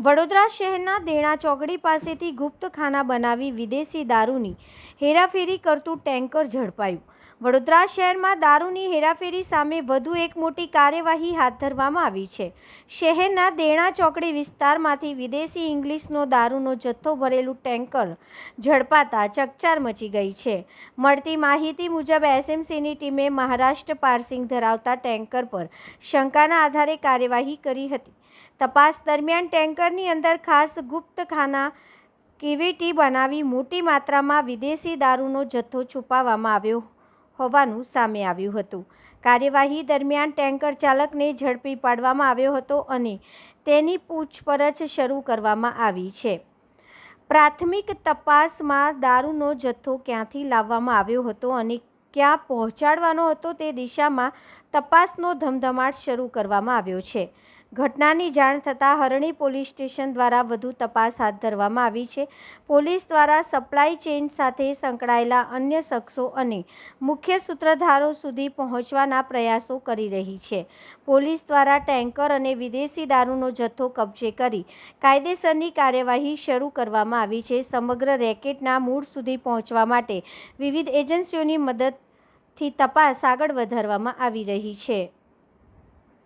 વડોદરા શહેરના દેણા ચોકડી પાસેથી ગુપ્તખાના બનાવી વિદેશી દારૂની હેરાફેરી કરતું ટેન્કર ઝડપાયું। વડોદરા શહેરમાં દારૂની હેરાફેરી સામે વધુ એક મોટી કાર્યવાહી હાથ ધરવામાં આવી છે। શહેરના દેણા ચોકડી વિસ્તારમાંથી વિદેશી ઇંગ્લિશનો દારૂનો જથ્થો ભરેલું ટેન્કર ઝડપાતા ચકચાર મચી ગઈ છે। મળતી માહિતી મુજબ એસએમસીની ટીમે મહારાષ્ટ્ર પાર્સિંગ ધરાવતા ટેન્કર પર શંકાના આધારે કાર્યવાહી કરી હતી। તપાસ દરમિયાન ટેન્કરની અંદર ખાસ ગુપ્તખાના કેવિટી બનાવી મોટી માત્રામાં વિદેશી દારૂનો જથ્થો છુપાવવામાં આવ્યો હોવાનું સામે આવ્યું હતું। કાર્યવાહી દરમિયાન ટેન્કર ચાલકને ઝડપી પાડવામાં આવ્યો હતો અને તેની પૂછપરછ શરૂ કરવામાં આવી છે। પ્રાથમિક તપાસમાં દારૂનો જથ્થો ક્યાંથી લાવવામાં આવ્યો હતો અને ક્યાં પહોંચાડવાનો હતો તે દિશામાં તપાસનો ધમધમાટ શરૂ કરવામાં આવ્યો છે। ઘટનાની જાણ થતાં હરણી પોલીસ સ્ટેશન દ્વારા વધુ તપાસ હાથ ધરવામાં આવી છે। પોલીસ દ્વારા સપ્લાય ચેઇન સાથે સંકળાયેલા અન્ય શખ્સો અને મુખ્ય સૂત્રધારો સુધી પહોંચવાના પ્રયાસો કરી રહી છે। પોલીસ દ્વારા ટેન્કર અને વિદેશી દારૂનો જથ્થો કબજે કરી કાયદેસરની કાર્યવાહી શરૂ કરવામાં આવી છે। સમગ્ર રેકેટના મૂળ સુધી પહોંચવા માટે વિવિધ એજન્સીઓની મદદથી તપાસ આગળ વધારવામાં આવી રહી છે।